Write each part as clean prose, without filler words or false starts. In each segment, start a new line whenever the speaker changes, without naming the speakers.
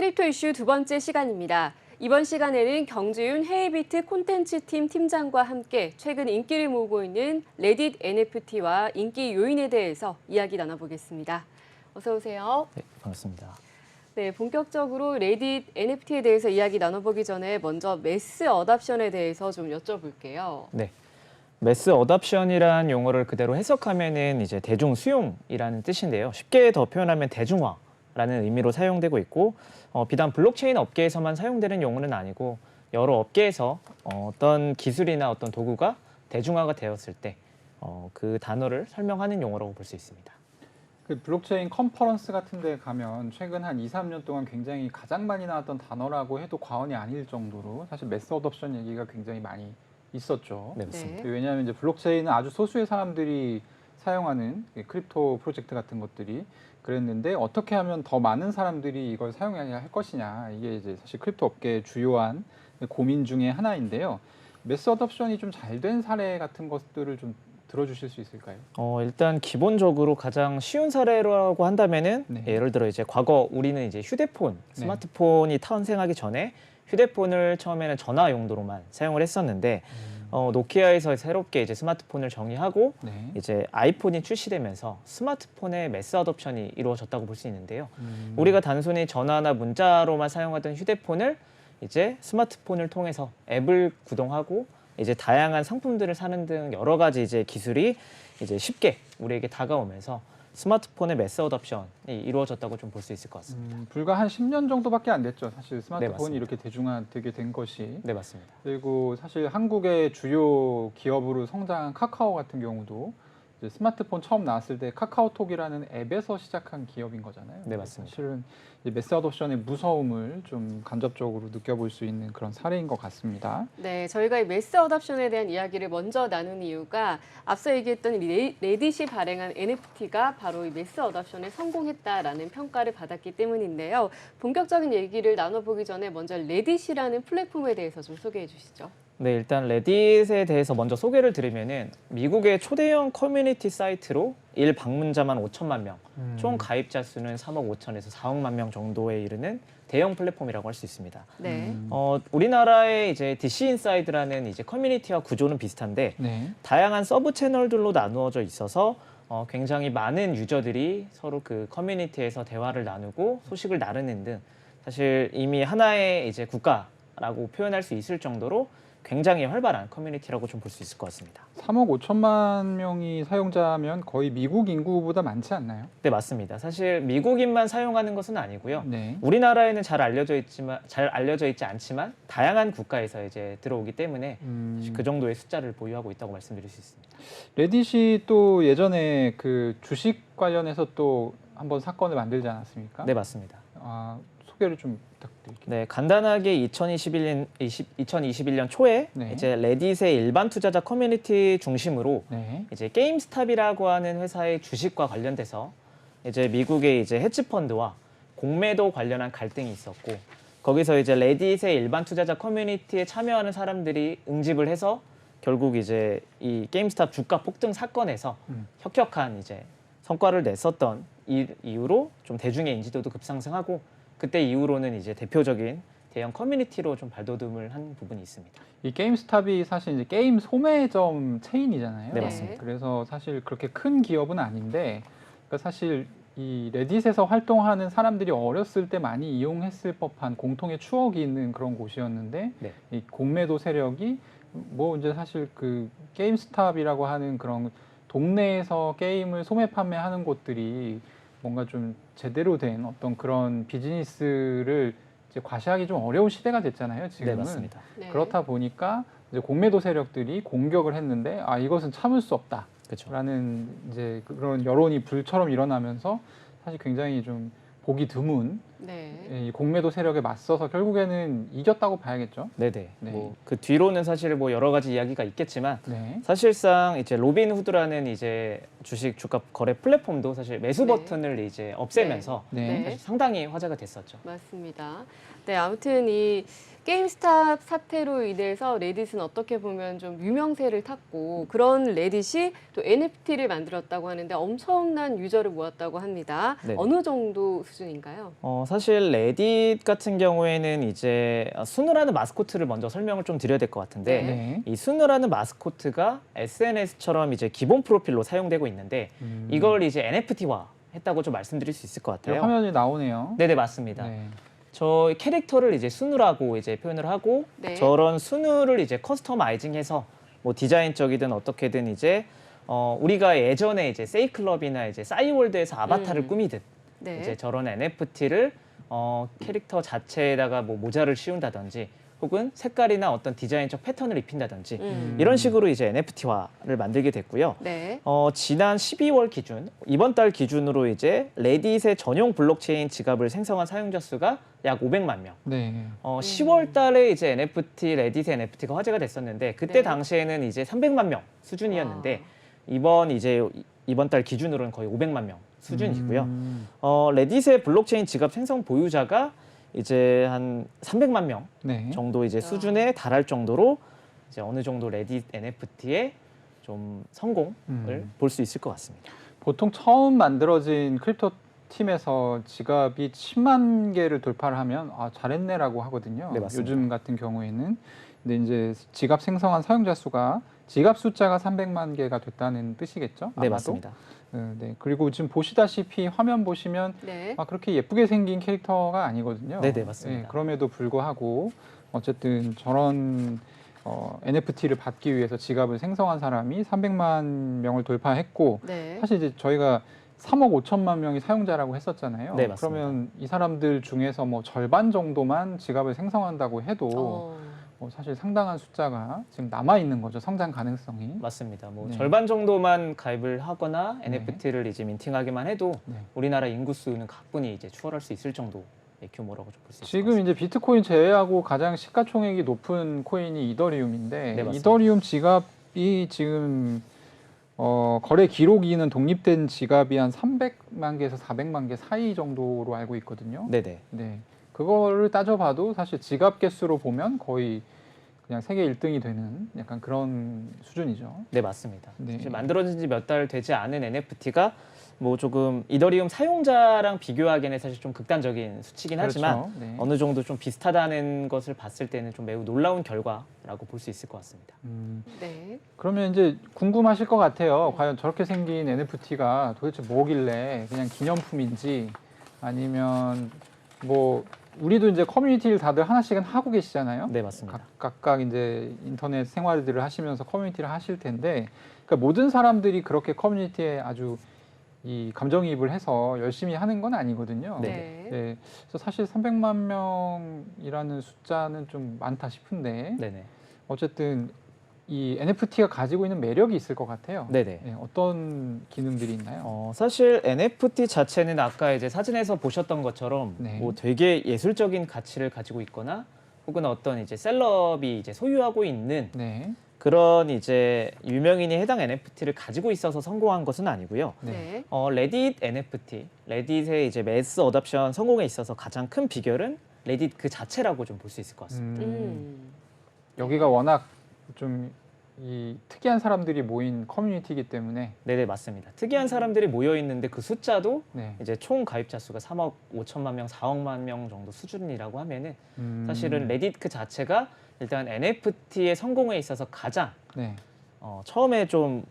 크립토 이슈 두 번째 시간입니다. 이번 시간에는 경주윤 헤이비트 콘텐츠팀 팀장과 함께 최근 인기를 모으고 있는 레딧 NFT와 인기 요인에 대해서 이야기 나눠보겠습니다. 어서 오세요.
네, 반갑습니다.
네, 본격적으로 레딧 NFT에 대해서 이야기 나눠보기 전에 먼저 매스 어답션에 대해서 좀 여쭤볼게요.
네. 매스 어답션이란 용어를 그대로 해석하면은 이제 대중 수용이라는 뜻인데요. 쉽게 더 표현하면 대중화라는 의미로 사용되고 있고, 비단 블록체인 업계에서만 사용되는 용어는 아니고 여러 업계에서 어떤 기술이나 어떤 도구가 대중화가 되었을 때 그 단어를 설명하는 용어라고 볼 수 있습니다.
그 블록체인 컨퍼런스 같은 데 가면 최근 한 2, 3년 동안 굉장히 가장 많이 나왔던 단어라고 해도 과언이 아닐 정도로 사실 매스 어답션 얘기가 굉장히 많이 있었죠.
네, 맞습니다.
왜냐하면 이제 블록체인은 아주 소수의 사람들이 사용하는 크립토 프로젝트 같은 것들이 그랬는데 어떻게 하면 더 많은 사람들이 이걸 사용해야 할 것이냐, 이게 이제 사실 크립토 업계의 주요한 고민 중에 하나인데요. 매스 어답션이 좀 잘 된 사례 같은 것들을 좀 들어주실 수 있을까요?
일단 기본적으로 가장 쉬운 사례라고 한다면은
네.
예를 들어 이제 과거 우리는 이제 휴대폰, 스마트폰이 탄생하기 전에 휴대폰을 처음에는 전화 용도로만 사용을 했었는데 노키아에서 새롭게 이제 스마트폰을 정의하고 이제 아이폰이 출시되면서 스마트폰의 매스 어답션이 이루어졌다고 볼 수 있는데요. 우리가 단순히 전화나 문자로만 사용하던 휴대폰을 이제 스마트폰을 통해서 앱을 구동하고 이제 다양한 상품들을 사는 등 여러 가지 이제 기술이 이제 쉽게 우리에게 다가오면서 스마트폰의 매스 어답션이 이루어졌다고 좀 볼 수 있을 것 같습니다.
불과 한 10년 정도밖에 안 됐죠. 사실 스마트폰이
맞습니다.
이렇게 대중화되게 된 것이.
네, 맞습니다.
그리고 사실 한국의 주요 기업으로 성장한 카카오 같은 경우도 이제 스마트폰 처음 나왔을 때 카카오톡이라는 앱에서 시작한 기업인 거잖아요.
네, 맞습니다.
사실은 이제 매스 어답션의 무서움을 좀 간접적으로 느껴볼 수 있는 그런 사례인 것 같습니다.
네, 저희가 이 매스 어답션에 대한 이야기를 먼저 나눈 이유가 앞서 얘기했던 레딧이 발행한 NFT가 바로 이 매스 어답션에 성공했다라는 평가를 받았기 때문인데요. 본격적인 얘기를 나눠보기 전에 먼저 레딧이라는 플랫폼에 대해서 좀 소개해 주시죠.
네, 일단 레딧에 대해서 먼저 소개를 드리면은 미국의 초대형 커뮤니티 사이트로 일 방문자만 5천만 명, 총 가입자 수는 3억 5천에서 4억만 명 정도에 이르는 대형 플랫폼이라고 할 수 있습니다.
네.
우리나라의 이제 DC 인사이드라는 이제 커뮤니티와 구조는 비슷한데 다양한 서브 채널들로 나누어져 있어서 굉장히 많은 유저들이 서로 그 커뮤니티에서 대화를 나누고 소식을 나누는 등 사실 이미 하나의 이제 국가라고 표현할 수 있을 정도로 굉장히 활발한 커뮤니티라고 좀 볼 수 있을 것 같습니다.
3억 5천만 명이 사용자면 거의 미국 인구보다 많지 않나요?
네, 맞습니다. 사실 미국인만 사용하는 것은 아니고요.
네.
우리나라에는 잘 알려져 있지 않지만 다양한 국가에서 이제 들어오기 때문에 그 정도의 숫자를 보유하고 있다고 말씀드릴 수 있습니다.
레딧이 또 예전에 그 주식 관련해서 또 한번 사건을 만들지 않았습니까?
네, 맞습니다.
소개를 좀 부탁드릴게요.
네, 간단하게 2021년 초에 이제 레딧의 일반 투자자 커뮤니티 중심으로 이제 게임스탑이라고 하는 회사의 주식과 관련돼서 이제 미국의 이제 헤지 펀드와 공매도 관련한 갈등이 있었고 거기서 이제 레딧의 일반 투자자 커뮤니티에 참여하는 사람들이 응집을 해서 결국 이제 이 게임스탑 주가 폭등 사건에서 혁혁한 이제 성과를 냈었던 이유로 좀 대중의 인지도도 급상승하고 그때 이후로는 이제 대표적인 대형 커뮤니티로 좀 발돋움을 한 부분이 있습니다.
이 게임스탑이 사실 이제 게임 소매점 체인이잖아요.
네, 맞습니다.
그래서 사실 그렇게 큰 기업은 아닌데, 그러니까 사실 이 레딧에서 활동하는 사람들이 어렸을 때 많이 이용했을 법한 공통의 추억이 있는 그런 곳이었는데, 이 공매도 세력이 뭐 이제 사실 그 게임스탑이라고 하는 그런 동네에서 게임을 소매 판매하는 곳들이 뭔가 좀 제대로 된 어떤 그런 비즈니스를 이제 과시하기 좀 어려운 시대가 됐잖아요, 지금은.
네, 맞습니다.
그렇다 보니까 이제 공매도 세력들이 공격을 했는데 이것은 참을 수 없다.
그렇죠.
라는 이제 그런 여론이 불처럼 일어나면서 사실 굉장히 좀 보기 드문 이 공매도 세력에 맞서서 결국에는 이겼다고 봐야겠죠.
네네. 뭐 그 뒤로는 사실 뭐 여러 가지 이야기가 있겠지만 사실상 이제 로빈후드라는 이제 주식 주가 거래 플랫폼도 사실 매수 버튼을 이제 없애면서 사실 상당히 화제가 됐었죠.
맞습니다. 네, 아무튼 이 게임스탑 사태로 인해서 레딧은 어떻게 보면 좀 유명세를 탔고 그런 레딧이 또 NFT를 만들었다고 하는데 엄청난 유저를 모았다고 합니다. 어느 정도 수준인가요?
사실 레딧 같은 경우에는 이제 수누라는 마스코트를 먼저 설명을 좀 드려야 될 것 같은데
네.
이 수누라는 마스코트가 SNS처럼 이제 기본 프로필로 사용되고 있는데 이걸 이제 NFT화 했다고 좀 말씀드릴 수 있을 것 같아요.
화면이 나오네요.
네네, 맞습니다.
네.
저 캐릭터를 이제 수누라고 이제 표현을 하고
네.
저런 수누를 이제 커스터마이징해서 뭐 디자인적이든 어떻게든 이제 우리가 예전에 이제 세이클럽이나 이제 싸이월드에서 아바타를 꾸미듯
네.
이제 저런 NFT를 캐릭터 자체에다가 뭐 모자를 씌운다든지 혹은 색깔이나 어떤 디자인적 패턴을 입힌다든지 이런 식으로 이제 NFT화를 만들게 됐고요.
네.
지난 12월 기준, 이번 달 기준으로 이제 레딧의 전용 블록체인 지갑을 생성한 사용자 수가 약 500만 명.
네.
10월 달에 이제 NFT, 레딧의 NFT가 화제가 됐었는데 그때
네.
당시에는 이제 300만 명 수준이었는데 이번 달 기준으로는 거의 500만 명 수준이고요. 레딧의 블록체인 지갑 생성 보유자가 이제 한 300만 명
네.
정도 이제 수준에 달할 정도로 이제 어느 정도 레딧 NFT의 좀 성공을 볼 수 있을 것 같습니다.
보통 처음 만들어진 크립토 팀에서 지갑이 10만 개를 돌파를 하면 잘했네라고 하거든요.
네, 맞습니다.
요즘 같은 경우에는. 근데 이제 지갑 생성한 사용자 수가 지갑 숫자가 300만 개가 됐다는 뜻이겠죠?
네,
아마도?
맞습니다.
네. 그리고 지금 보시다시피 화면 보시면
네.
그렇게 예쁘게 생긴 캐릭터가 아니거든요.
네, 네, 맞습니다.
그럼에도 불구하고 어쨌든 저런 NFT를 받기 위해서 지갑을 생성한 사람이 300만 명을 돌파했고
네.
사실 이제 저희가 3억 5천만 명이 사용자라고 했었잖아요.
네, 맞습니다.
그러면 이 사람들 중에서 뭐 절반 정도만 지갑을 생성한다고 해도 사실 상당한 숫자가 지금 남아 있는 거죠. 성장 가능성이.
맞습니다. 뭐
네.
절반 정도만 가입을 하거나 NFT를 이제 민팅하기만 해도
네.
우리나라 인구 수는 가뿐히 이제 추월할 수 있을 정도의 규모라고 좀 볼 수 있을 것
지금
같습니다.
이제 비트코인 제외하고 가장 시가총액이 높은 코인이 이더리움인데
네, 맞습니다.
이더리움 지갑이 지금 거래 기록이 독립된 지갑이 한 300만 개에서 400만 개 사이 정도로 알고 있거든요.
네네.
네. 그거를 따져봐도 사실 지갑 개수로 보면 거의 그냥 세계 1등이 되는 약간 그런 수준이죠.
네, 맞습니다.
네.
사실 만들어진 지 몇 달 되지 않은 NFT가 뭐 조금 이더리움 사용자랑 비교하기에는 사실 좀 극단적인 수치긴 하지만
그렇죠. 네.
어느 정도 좀 비슷하다는 것을 봤을 때는 좀 매우 놀라운 결과라고 볼 수 있을 것 같습니다.
네.
그러면 이제 궁금하실 것 같아요. 과연 저렇게 생긴 NFT가 도대체 뭐길래 그냥 기념품인지 아니면 뭐 우리도 이제 커뮤니티를 다들 하나씩은 하고 계시잖아요.
네, 맞습니다.
각각 이제 인터넷 생활들을 하시면서 커뮤니티를 하실 텐데, 그러니까 모든 사람들이 그렇게 커뮤니티에 아주 이 감정이입을 해서 열심히 하는 건 아니거든요.
네.
네. 그래서 사실 300만 명이라는 숫자는 좀 많다 싶은데,
네네.
어쨌든 이 NFT가 가지고 있는 매력이 있을 것 같아요.
네네.
네, 어떤 기능들이 있나요?
사실 NFT 자체는 아까 이제 사진에서 보셨던 것처럼
네.
뭐 되게 예술적인 가치를 가지고 있거나 혹은 어떤 이제 셀럽이 이제 소유하고 있는
네.
그런 이제 유명인이 해당 NFT를 가지고 있어서 성공한 것은 아니고요.
네.
레딧 NFT, 레딧의 이제 매스 어답션 성공에 있어서 가장 큰 비결은 레딧 그 자체라고 좀 볼 수 있을 것 같습니다.
여기가 워낙 좀 이 특이한 사람들이 모인 커뮤니티이기 때문에
네네, 맞습니다. 특이한 사람들이 모여 있는데 그 숫자도
네.
이제 총 가입자 수가 3억 5천만 명, 4억만 명 정도 수준이라고 하면은 사실은 레딧 그 자체가 일단 NFT의 성공에 있어서 가장
네.
처음에 좀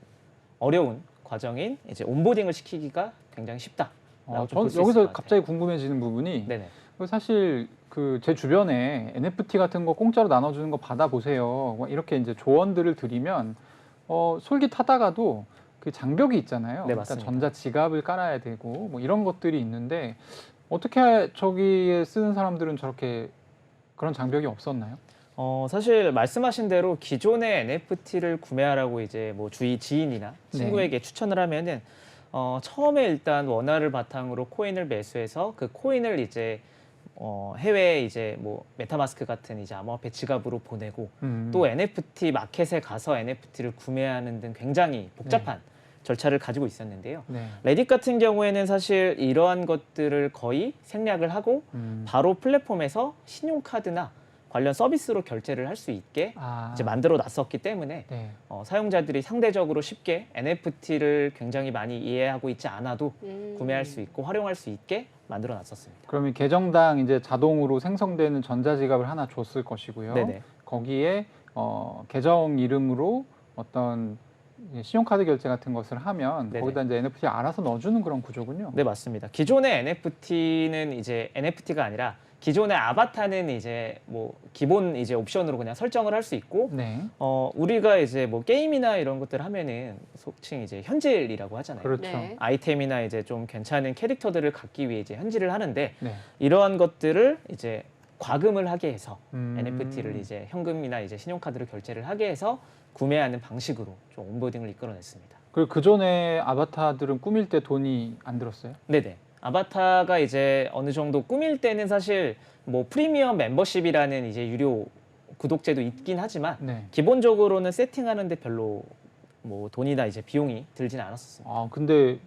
어려운 과정인 이제 온보딩을 시키기가 굉장히 쉽다.
전 여기서 갑자기 궁금해지는 부분이
네네.
사실 그 제 주변에 NFT 같은 거 공짜로 나눠주는 거 받아보세요. 뭐 이렇게 이제 조언들을 드리면 솔깃하다가도 그 장벽이 있잖아요.
네,
일단
맞습니다.
전자 지갑을 깔아야 되고 뭐 이런 것들이 있는데 어떻게 저기에 쓰는 사람들은 저렇게 그런 장벽이 없었나요?
사실 말씀하신 대로 기존의 NFT를 구매하라고 이제 뭐 주위 지인이나 친구에게 추천을 하면은 처음에 일단 원화를 바탕으로 코인을 매수해서 그 코인을 이제 해외에 이제 뭐 메타마스크 같은 이제 암호화폐 지갑으로 보내고 또 NFT 마켓에 가서 NFT를 구매하는 등 굉장히 복잡한 절차를 가지고 있었는데요.
네.
레딧 같은 경우에는 사실 이러한 것들을 거의 생략을 하고 바로 플랫폼에서 신용카드나 관련 서비스로 결제를 할 수 있게 이제 만들어 놨었기 때문에
네.
사용자들이 상대적으로 쉽게 NFT를 굉장히 많이 이해하고 있지 않아도 구매할 수 있고 활용할 수 있게 만들어 놨었습니다.
그러면 계정당 이제 자동으로 생성되는 전자지갑을 하나 줬을 것이고요.
네네.
거기에 계정 이름으로 어떤 신용카드 결제 같은 것을 하면
네네.
거기다 이제 NFT 알아서 넣어주는 그런 구조군요.
네, 맞습니다. 기존의 NFT는 이제 NFT가 아니라 기존의 아바타는 이제 뭐 기본 이제 옵션으로 그냥 설정을 할 수 있고
네.
우리가 이제 뭐 게임이나 이런 것들 하면은 속칭 이제 현질이라고 하잖아요.
그렇죠.
네.
아이템이나 이제 좀 괜찮은 캐릭터들을 갖기 위해 이제 현질을 하는데
네.
이러한 것들을 이제 과금을 하게 해서
음.
NFT를 이제 현금이나 이제 신용카드로 결제를 하게 해서 구매하는 방식으로 좀 온보딩을 이끌어냈습니다.
그리고 그전에 아바타들은 꾸밀 때 돈이 안 들었어요?
네네. 아바타가 이제 어느 정도 꾸밀 때는 사실 뭐 프리미엄 멤버십이라는 이제 유료 구독제도 있긴 하지만
네.
기본적으로는 세팅하는데 별로 뭐 돈이나 이제 비용이 들진 않았었습니다.
근데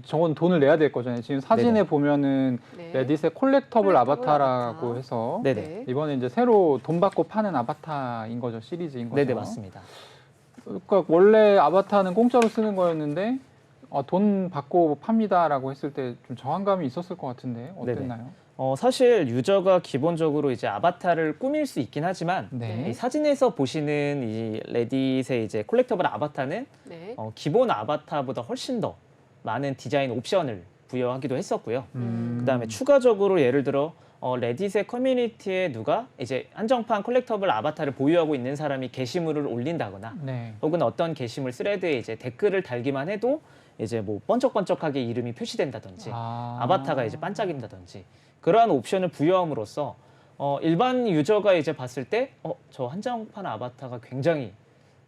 저건 돈을 내야 될 거잖아요. 지금 사진에
네네.
보면은
네.
레딧의 콜렉터블 아바타라고
아바타.
해서
네네.
네.
이번에 이제 새로 돈 받고 파는 아바타인 거죠. 시리즈인 거죠.
네네, 맞습니다.
그러니까 원래 아바타는 공짜로 쓰는 거였는데 돈 받고 팝니다라고 했을 때 좀 저항감이 있었을 것 같은데 어땠나요?
사실 유저가 기본적으로 이제 아바타를 꾸밀 수 있긴 하지만
네.
이 사진에서 보시는 이 레딧의 이제 콜렉터블 아바타는
네.
기본 아바타보다 훨씬 더 많은 디자인 옵션을 부여하기도 했었고요. 그다음에 추가적으로 예를 들어 레딧의 커뮤니티에 누가 이제 한정판 콜렉터블 아바타를 보유하고 있는 사람이 게시물을 올린다거나
네.
혹은 어떤 게시물 스레드에 이제 댓글을 달기만 해도 이제 뭐 번쩍번쩍하게 이름이 표시된다든지 아바타가 이제 반짝인다든지 그러한 옵션을 부여함으로써 일반 유저가 이제 봤을 때 저 한정판 아바타가 굉장히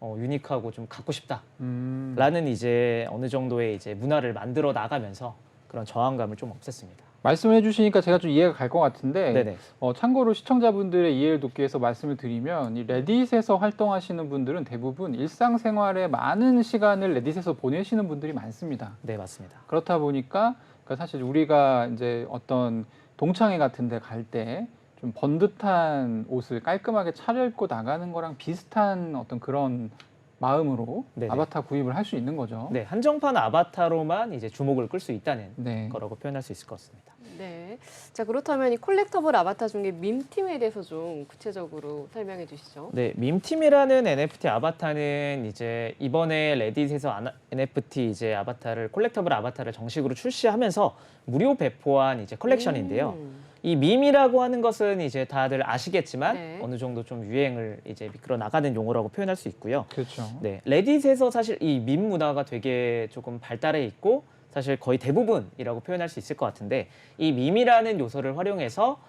유니크하고 좀 갖고 싶다라는 이제 어느 정도의 이제 문화를 만들어 나가면서 그런 저항감을 좀 없앴습니다.
말씀을 해주시니까 제가 좀 이해가 갈 것 같은데
네네.
참고로 시청자분들의 이해를 돕기 위해서 말씀을 드리면 이 레딧에서 활동하시는 분들은 대부분 일상생활에 많은 시간을 레딧에서 보내시는 분들이 많습니다.
네, 맞습니다.
그렇다 보니까 그러니까 사실 우리가 이제 어떤 동창회 같은 데 갈 때 좀 번듯한 옷을 깔끔하게 차려입고 나가는 거랑 비슷한 어떤 그런 마음으로
네네.
아바타 구입을 할 수 있는 거죠.
네, 한정판 아바타로만 이제 주목을 끌 수 있다는
네.
거라고 표현할 수 있을 것 같습니다.
네. 자, 그렇다면 이 콜렉터블 아바타 중에 밈팀에 대해서 좀 구체적으로 설명해 주시죠.
네, 밈팀이라는 NFT 아바타는 이제 이번에 레딧에서 NFT 이제 아바타를 콜렉터블 아바타를 정식으로 출시하면서 무료 배포한 이제 컬렉션인데요. 이 밈이라고 하는 것은 이제 다들 아시겠지만
네.
어느 정도 좀 유행을 이제 이끌어 나가는 용어라고 표현할 수 있고요.
그렇죠.
네, 레딧에서 사실 이 밈 문화가 되게 조금 발달해 있고 사실 거의 대부분이라고 표현할 수 있을 것 같은데 이 밈이라는 요소를 활용해서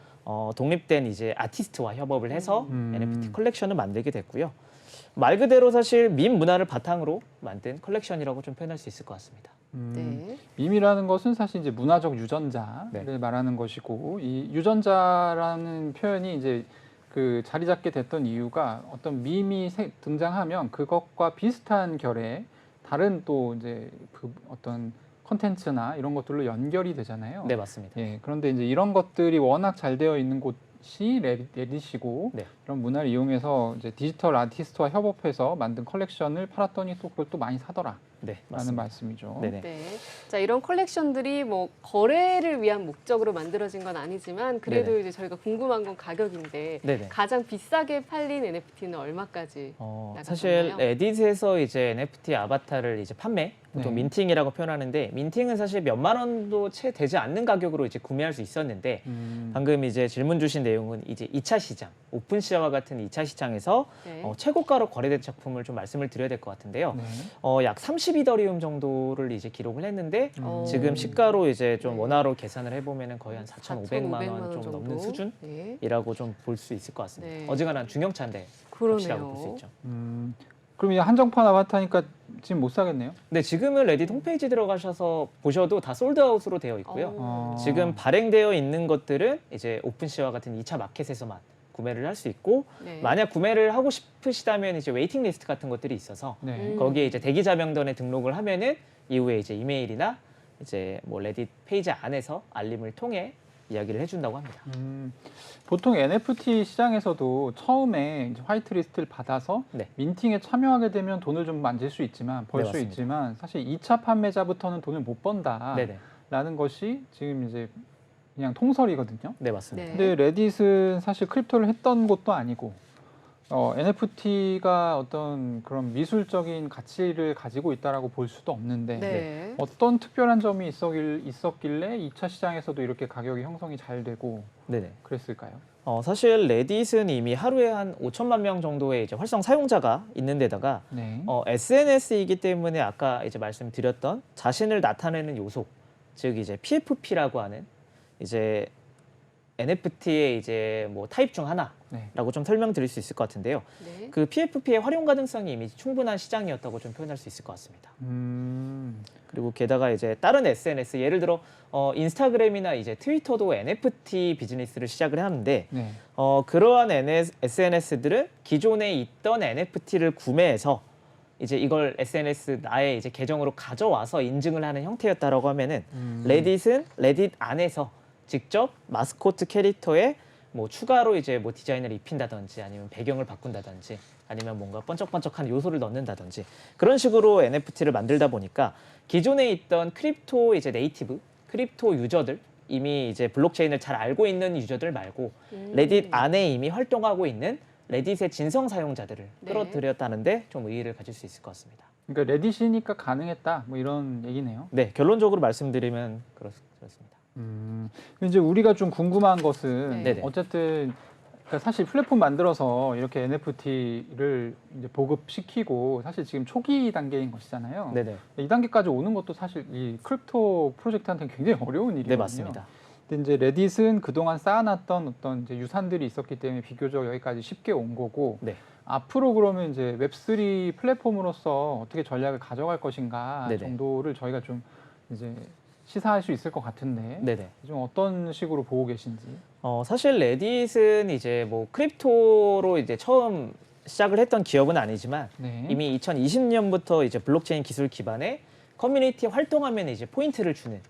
독립된 이제 아티스트와 협업을 해서 NFT 컬렉션을 만들게 됐고요. 말 그대로 사실 밈 문화를 바탕으로 만든 컬렉션이라고 좀 표현할 수 있을 것 같습니다.
네.
밈이라는 것은 사실 이제 문화적 유전자를
네.
말하는 것이고 이 유전자라는 표현이 이제 그 자리 잡게 됐던 이유가 어떤 밈이 등장하면 그것과 비슷한 결의 다른 또 이제 그 어떤 컨텐츠나 이런 것들로 연결이 되잖아요.
네, 맞습니다.
예, 그런데 이제 이런 것들이 워낙 잘 되어 있는 곳이 레딧이고
네.
이런 문화를 이용해서 이제 디지털 아티스트와 협업해서 만든 컬렉션을 팔았더니 또 그걸 또 많이 사더라.
네,
라는
맞습니다.
말씀이죠.
네네.
네. 자, 이런 컬렉션들이 뭐 거래를 위한 목적으로 만들어진 건 아니지만 그래도
네네.
이제 저희가 궁금한 건 가격인데
네네.
가장 비싸게 팔린 NFT는 얼마까지?
사실
나갔었나요?
레딧에서 이제 NFT 아바타를 이제 판매, 보통
네.
민팅이라고 표현하는데 민팅은 사실 몇만 원도 채 되지 않는 가격으로 이제 구매할 수 있었는데 방금 이제 질문 주신 내용은 이제 2차 시장, 오픈 시장과 같은 2차 시장에서
네.
최고가로 거래된 작품을 좀 말씀을 드려야 될 것 같은데요.
네.
약 30이더리움 정도를 이제 기록을 했는데 지금
음.
시가로 이제 좀
네.
원화로 계산을 해보면은 거의 한 4,500만 원
4,500만
좀
정도?
넘는 수준?
네.
이라고 좀 볼 수 있을 것 같습니다.
네.
어지간한 중형차인데 값이라고 볼 수
그러네요.
있죠.
그럼 이 한정판 아바타니까 지금 못 사겠네요.
네, 지금은 레딧 홈페이지 들어가셔서 보셔도 다 솔드아웃으로 되어 있고요.
어.
지금 발행되어 있는 것들은 이제 오픈시와 같은 2차 마켓에서만 구매를 할 수 있고
네.
만약 구매를 하고 싶으시다면 이제 웨이팅 리스트 같은 것들이 있어서
네.
거기에 이제 대기자 명단에 등록을 하면은 이후에 이제 이메일이나 이제 뭐 레딧 페이지 안에서 알림을 통해 이야기를 해준다고 합니다.
보통 NFT 시장에서도 처음에 이제 화이트리스트를 받아서
네.
민팅에 참여하게 되면 돈을 좀 만질 수 있지만 벌 수
맞습니다.
있지만 사실 2차 판매자부터는 돈을 못 번다라는
네네.
것이 지금 이제 그냥 통설이거든요.
네, 맞습니다.
네.
근데 레딧은 사실 크립토를 했던 것도 아니고 NFT가 어떤 그런 미술적인 가치를 가지고 있다라고 볼 수도 없는데
네.
어떤 특별한 점이 있었길래 2차 시장에서도 이렇게 가격이 형성이 잘 되고
네네.
그랬을까요?
사실 레딧은 이미 하루에 한 5천만 명 정도의 이제 활성 사용자가 있는 데다가
네.
SNS이기 때문에 아까 이제 말씀드렸던 자신을 나타내는 요소, 즉 이제 PFP라고 하는 이제 NFT의 이제 뭐 타입 중 하나라고
네.
좀 설명드릴 수 있을 것 같은데요.
네.
그 PFP의 활용 가능성이 이미 충분한 시장이었다고 좀 표현할 수 있을 것 같습니다. 그리고 게다가 이제 다른 SNS, 예를 들어 인스타그램이나 이제 트위터도 NFT 비즈니스를 시작을 하는데
네.
그러한 SNS들은 기존에 있던 NFT를 구매해서 이제 이걸 SNS 나의 이제 계정으로 가져와서 인증을 하는 형태였다라고 하면은 레딧은 레딧 안에서 직접 마스코트 캐릭터에 뭐 추가로 이제 뭐 디자인을 입힌다든지 아니면 배경을 바꾼다든지 아니면 뭔가 번쩍번쩍한 요소를 넣는다든지 그런 식으로 NFT를 만들다 보니까 기존에 있던 크립토 이제 네이티브 크립토 유저들 이미 이제 블록체인을 잘 알고 있는 유저들 말고 레딧 안에 이미 활동하고 있는 레딧의 진성 사용자들을
네.
끌어들였다는데 좀 의의를 가질 수 있을 것 같습니다.
그러니까 레딧이니까 가능했다 뭐 이런 얘기네요.
네, 결론적으로 말씀드리면 그렇습니다.
이제 우리가 좀 궁금한 것은
네.
어쨌든 그러니까 사실 플랫폼 만들어서 이렇게 NFT를 이제 보급시키고 사실 지금 초기 단계인 것이잖아요.
네네.
이 단계까지 오는 것도 사실 이 크립토 프로젝트한테는 굉장히 어려운 일이거든요.
네, 맞습니다.
근데 이제 레딧은 그동안 쌓아놨던 어떤 이제 유산들이 있었기 때문에 비교적 여기까지 쉽게 온 거고
네.
앞으로 그러면 이제 웹3 플랫폼으로서 어떻게 전략을 가져갈 것인가
네네.
정도를 저희가 좀 이제 시사할 수 있을 것 같은데
네네.
좀 어떤 식으로 보고 계신지.
사실 레딧은 이제 뭐 크립토로 이제 처음 시작을 했던 기업은 아니지만
네.
이미 2020년부터 이제 블록체인 기술 기반의 커뮤니티 활동하면 이제 포인트를 주는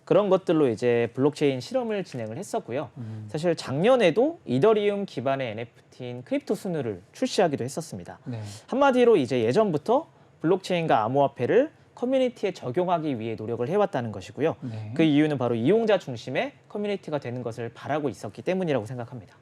그런 것들로 이제 블록체인 실험을 진행을 했었고요. 사실 작년에도 이더리움 기반의 NFT인 크립토 순으를 출시하기도 했었습니다.
네.
한마디로 이제 예전부터 블록체인과 암호화폐를 커뮤니티에 적용하기 위해 노력을 해왔다는 것이고요.
네.
그 이유는 바로 이용자 중심의 커뮤니티가 되는 것을 바라고 있었기 때문이라고 생각합니다.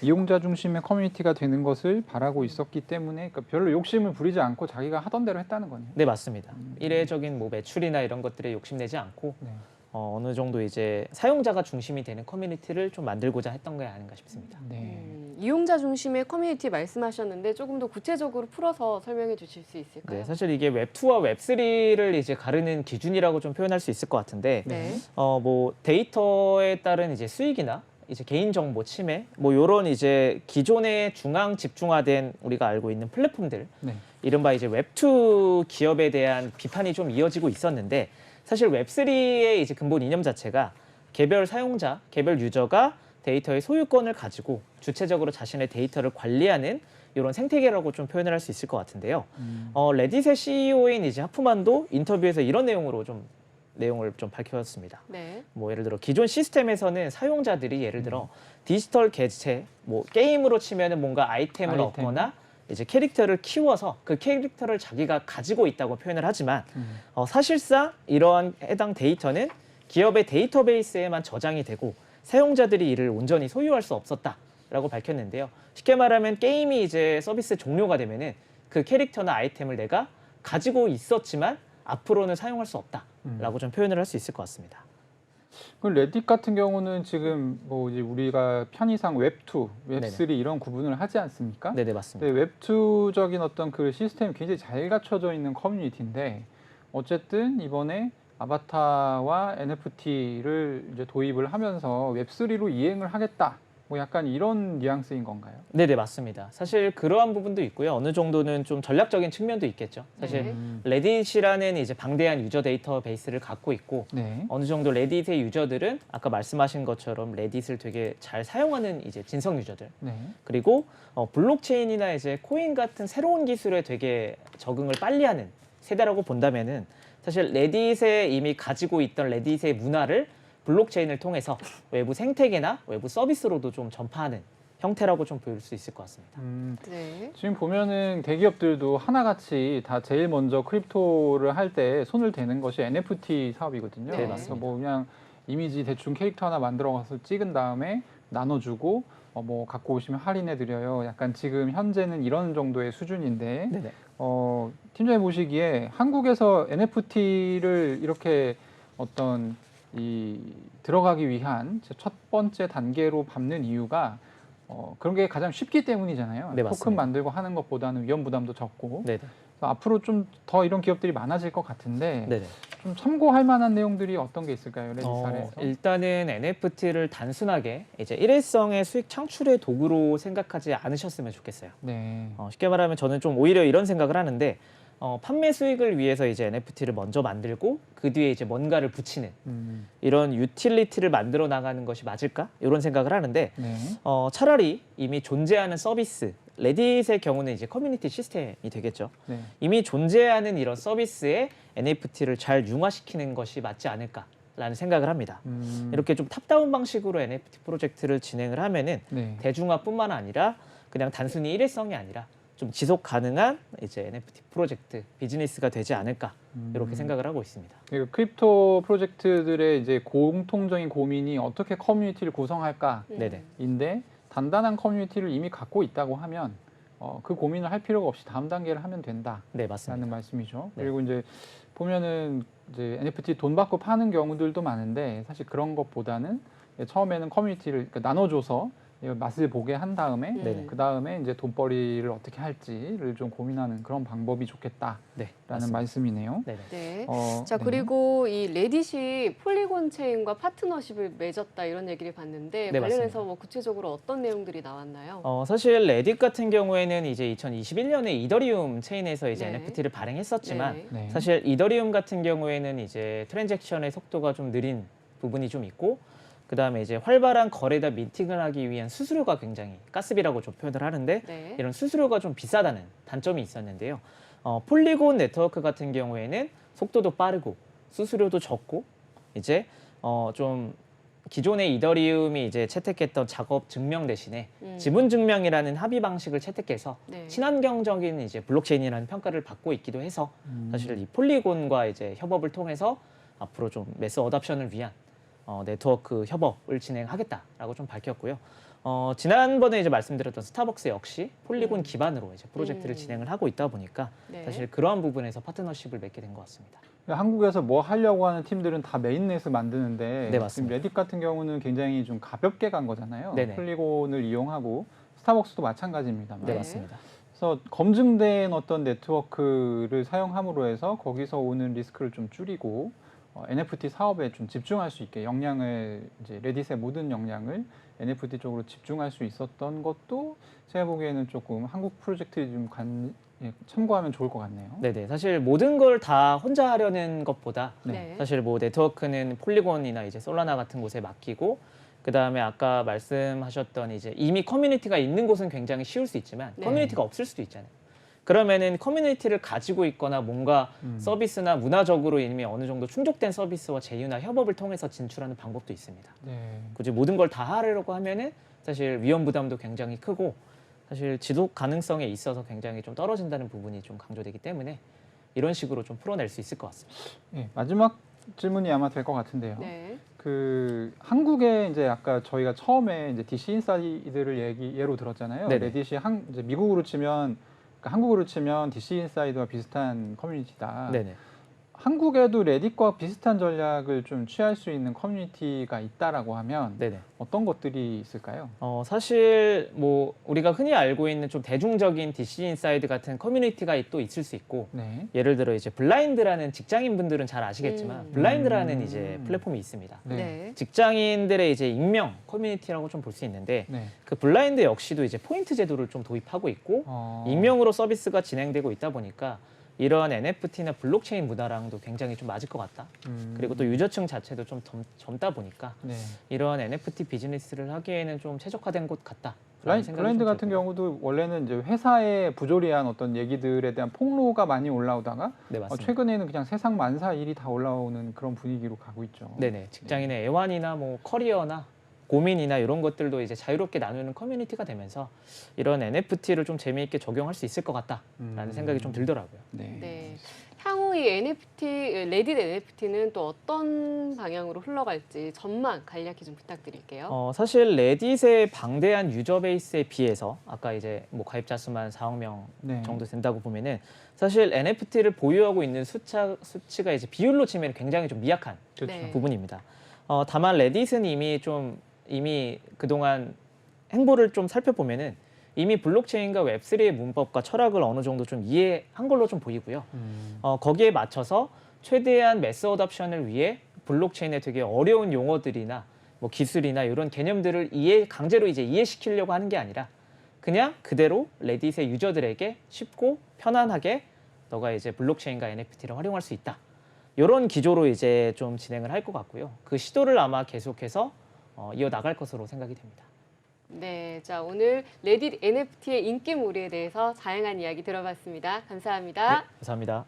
이용자 중심의 커뮤니티가 되는 것을 바라고 있었기 때문에 그러니까 별로 욕심을 부리지 않고 자기가 하던 대로 했다는 거네요.
네, 맞습니다. 이례적인 뭐 매출이나 이런 것들에 욕심내지 않고
네.
어느 정도 이제 사용자가 중심이 되는 커뮤니티를 좀 만들고자 했던 게 아닌가 싶습니다.
네.
이용자 중심의 커뮤니티 말씀하셨는데 조금 더 구체적으로 풀어서 설명해 주실 수 있을까요?
네, 사실 이게 웹2와 웹3를 이제 가르는 기준이라고 좀 표현할 수 있을 것 같은데
네.
뭐 데이터에 따른 이제 수익이나 이제 개인정보 침해 뭐 이런 이제 기존의 중앙 집중화된 우리가 알고 있는 플랫폼들
네.
이른바 이제 웹2 기업에 대한 비판이 좀 이어지고 있었는데 사실 웹3의 이제 근본 이념 자체가 개별 사용자, 개별 유저가 데이터의 소유권을 가지고 주체적으로 자신의 데이터를 관리하는 이런 생태계라고 좀 표현을 할 수 있을 것 같은데요. 레딧의 CEO인 이제 하프만도 인터뷰에서 이런 내용을 좀 밝혔습니다.
네.
뭐 예를 들어 기존 시스템에서는 사용자들이 예를 들어 디지털 개체, 뭐 게임으로 치면은 뭔가 아이템을 얻거나 이제 캐릭터를 키워서 그 캐릭터를 자기가 가지고 있다고 표현을 하지만 사실상 이러한 해당 데이터는 기업의 데이터베이스에만 저장이 되고 사용자들이 이를 온전히 소유할 수 없었다라고 밝혔는데요. 쉽게 말하면 게임이 이제 서비스 종료가 되면은 그 캐릭터나 아이템을 내가 가지고 있었지만 앞으로는 사용할 수 없다라고 좀 표현을 할 수 있을 것 같습니다.
그 레딧 같은 경우는 지금 뭐 이제 우리가 편의상 웹2, 웹3 이런 구분을 하지 않습니까?
네네, 맞습니다.
네, 웹2적인 어떤 그 시스템이 굉장히 잘 갖춰져 있는 커뮤니티인데 어쨌든 이번에 아바타와 NFT를 이제 도입을 하면서 웹3로 이행을 하겠다. 뭐 약간 이런 뉘앙스인 건가요?
네네, 맞습니다. 사실 그러한 부분도 있고요. 어느 정도는 좀 전략적인 측면도 있겠죠. 사실 레딧이라는 이제 방대한 유저 데이터베이스를 갖고 있고
네.
어느 정도 레딧의 유저들은 아까 말씀하신 것처럼 레딧을 되게 잘 사용하는 이제 진성 유저들
네.
그리고 블록체인이나 이제 코인 같은 새로운 기술에 되게 적응을 빨리 하는 세대라고 본다면은 사실 레딧에 이미 가지고 있던 레딧의 문화를 블록체인을 통해서 외부 생태계나 외부 서비스로도 좀 전파하는 형태라고 좀 보일 수 있을 것 같습니다.
네.
지금 보면은 대기업들도 하나같이 다 제일 먼저 크립토를 할 때 손을 대는 것이 NFT 사업이거든요.
네,
그래서
맞습니다.
뭐 그냥 이미지 대충 캐릭터 하나 만들어 가서 찍은 다음에 나눠주고 뭐 갖고 오시면 할인해 드려요. 약간 지금 현재는 이런 정도의 수준인데
네네.
팀장님 보시기에 한국에서 NFT를 이렇게 어떤 이 들어가기 위한 첫 번째 단계로 밟는 이유가 그런 게 가장 쉽기 때문이잖아요.
네,
토큰
맞습니다.
만들고 하는 것보다는 위험 부담도 적고.
네네.
그래서 앞으로 좀 더 이런 기업들이 많아질 것 같은데
네네.
좀 참고할 만한 내용들이 어떤 게 있을까요? 레딧 사례에서?
일단은 NFT를 단순하게 이제 일회성의 수익 창출의 도구로 생각하지 않으셨으면 좋겠어요.
네.
쉽게 말하면 저는 좀 오히려 이런 생각을 하는데 판매 수익을 위해서 이제 NFT를 먼저 만들고 그 뒤에 이제 뭔가를 붙이는 이런 유틸리티를 만들어 나가는 것이 맞을까? 이런 생각을 하는데
네.
차라리 이미 존재하는 서비스, 레딧의 경우는 이제 커뮤니티 시스템이 되겠죠.
네.
이미 존재하는 이런 서비스에 NFT를 잘 융화시키는 것이 맞지 않을까라는 생각을 합니다. 이렇게 좀 탑다운 방식으로 NFT 프로젝트를 진행을 하면은
네.
대중화뿐만 아니라 그냥 단순히 일회성이 아니라 좀 지속 가능한 이제 NFT 프로젝트 비즈니스가 되지 않을까 이렇게 생각을 하고 있습니다.
그리고 크립토 프로젝트들의 이제 공통적인 고민이 어떻게 커뮤니티를 구성할까인데
네네.
단단한 커뮤니티를 이미 갖고 있다고 하면 그 고민을 할 필요가 없이 다음 단계를 하면 된다라는
네, 맞습니다.
말씀이죠.
네.
그리고 이제 보면은 이제 NFT 돈 받고 파는 경우들도 많은데 사실 그런 것보다는 처음에는 커뮤니티를 그러니까 나눠줘서 맛을 보게 한 다음에
네네.
그 다음에 이제 돈벌이를 어떻게 할지를 좀 고민하는 그런 방법이 좋겠다라는
네, 맞습니다.
말씀이네요.
네네.
네. 자,
네.
그리고 이 레딧이 폴리곤 체인과 파트너십을 맺었다 이런 얘기를 봤는데
네,
관련해서
맞습니다.
뭐 구체적으로 어떤 내용들이 나왔나요?
사실 레딧 같은 경우에는 이제 2021년에 이더리움 체인에서 이제
네.
NFT를 발행했었지만
네.
네.
사실 이더리움 같은 경우에는 이제 트랜잭션의 속도가 좀 느린 부분이 좀 있고 그다음에 이제 활발한 거래다 민팅을 하기 위한 수수료가 굉장히 가스비라고 좀 표현을 하는데
네.
이런 수수료가 좀 비싸다는 단점이 있었는데요. 폴리곤 네트워크 같은 경우에는 속도도 빠르고 수수료도 적고 이제 좀 기존의 이더리움이 이제 채택했던 작업 증명 대신에 지분 증명이라는 합의 방식을 채택해서
네.
친환경적인 이제 블록체인이라는 평가를 받고 있기도 해서 사실 이 폴리곤과 이제 협업을 통해서 앞으로 좀 매스 어답션을 위한 네트워크 협업을 진행하겠다라고 좀 밝혔고요. 지난번에 이제 말씀드렸던 스타벅스 역시 폴리곤 기반으로 이제 프로젝트를 진행을 하고 있다 보니까
네.
사실 그러한 부분에서 파트너십을 맺게 된 것 같습니다.
한국에서 뭐 하려고 하는 팀들은 다 메인넷을 만드는데
네,
지금
맞습니다.
레딧 같은 경우는 굉장히 좀 가볍게 간 거잖아요.
네네.
폴리곤을 이용하고 스타벅스도 마찬가지입니다만.
네,
네.
맞습니다.
그래서 검증된 어떤 네트워크를 사용함으로 해서 거기서 오는 리스크를 좀 줄이고 NFT 사업에 좀 집중할 수 있게 역량을 이제 레딧의 모든 역량을 NFT 쪽으로 집중할 수 있었던 것도 제가 보기에는 조금 한국 프로젝트에 좀 참고하면 좋을 것 같네요.
네네. 사실 모든 걸 다 혼자 하려는 것보다
네.
사실 뭐 네트워크는 폴리곤이나 이제 솔라나 같은 곳에 맡기고 그 다음에 아까 말씀하셨던 이제 이미 커뮤니티가 있는 곳은 굉장히 쉬울 수 있지만
네.
커뮤니티가 없을 수도 있잖아요. 그러면은 커뮤니티를 가지고 있거나 뭔가 서비스나 문화적으로 이미 어느 정도 충족된 서비스와 제휴나 협업을 통해서 진출하는 방법도 있습니다.
네.
굳이 모든 걸 다 하려고 하면은 사실 위험 부담도 굉장히 크고 사실 지속 가능성에 있어서 굉장히 좀 떨어진다는 부분이 좀 강조되기 때문에 이런 식으로 좀 풀어낼 수 있을 것 같습니다.
네, 마지막 질문이 아마 될 것 같은데요.
네.
그 한국에 이제 아까 저희가 처음에 이제 DC 인사이드를 예로 들었잖아요.
네네.
레딧이 이제 미국으로 치면 그러니까 한국으로 치면 DC 인사이드와 비슷한 커뮤니티다.
네네.
한국에도 레딧과 비슷한 전략을 좀 취할 수 있는 커뮤니티가 있다라고 하면
네네.
어떤 것들이 있을까요?
사실 뭐 우리가 흔히 알고 있는 좀 대중적인 DC 인사이드 같은 커뮤니티가 또 있을 수 있고
네.
예를 들어 이제 블라인드라는 직장인분들은 잘 아시겠지만 블라인드라는 이제 플랫폼이 있습니다.
네.
네.
직장인들의 이제 익명 커뮤니티라고 좀 볼 수 있는데
네.
그 블라인드 역시도 이제 포인트 제도를 좀 도입하고 있고 익명으로 서비스가 진행되고 있다 보니까 이런 NFT나 블록체인 문화랑도 굉장히 좀 맞을 것 같다. 그리고 또 유저층 자체도 좀 젊다 보니까
네.
이런 NFT 비즈니스를 하기에는 좀 최적화된 곳 같다.
블라인드 같은 경우도 원래는 이제 회사의 부조리한 어떤 얘기들에 대한 폭로가 많이 올라오다가
네, 맞습니다.
최근에는 그냥 세상 만사 일이 다 올라오는 그런 분위기로 가고 있죠.
네네. 직장인의 애환이나 뭐 커리어나 고민이나 이런 것들도 이제 자유롭게 나누는 커뮤니티가 되면서 이런 NFT를 좀 재미있게 적용할 수 있을 것 같다라는 생각이 좀 들더라고요.
네.
네. 향후 이 NFT, 레딧 NFT는 또 어떤 방향으로 흘러갈지 전망 간략히 좀 부탁드릴게요.
사실 레딧의 방대한 유저 베이스에 비해서 아까 이제 뭐 가입자 수만 4억 명
네.
정도 된다고 보면은 사실 NFT를 보유하고 있는 수치가 이제 비율로 치면 굉장히 좀 미약한
그렇죠.
네.
부분입니다. 다만 레딧은 이미 그동안 행보를 좀 살펴보면은 이미 블록체인과 웹3의 문법과 철학을 어느 정도 좀 이해한 걸로 좀 보이고요. 거기에 맞춰서 최대한 매스 어답션을 위해 블록체인의 되게 어려운 용어들이나 뭐 기술이나 이런 개념들을 강제로 이제 이해시키려고 하는 게 아니라 그냥 그대로 레딧의 유저들에게 쉽고 편안하게 너가 이제 블록체인과 NFT를 활용할 수 있다. 이런 기조로 이제 좀 진행을 할 것 같고요. 그 시도를 아마 계속해서 이어나갈 것으로 생각이 됩니다.
네, 자 오늘 레딧 NFT의 인기몰이에 대해서 다양한 이야기 들어봤습니다. 감사합니다.
네, 감사합니다.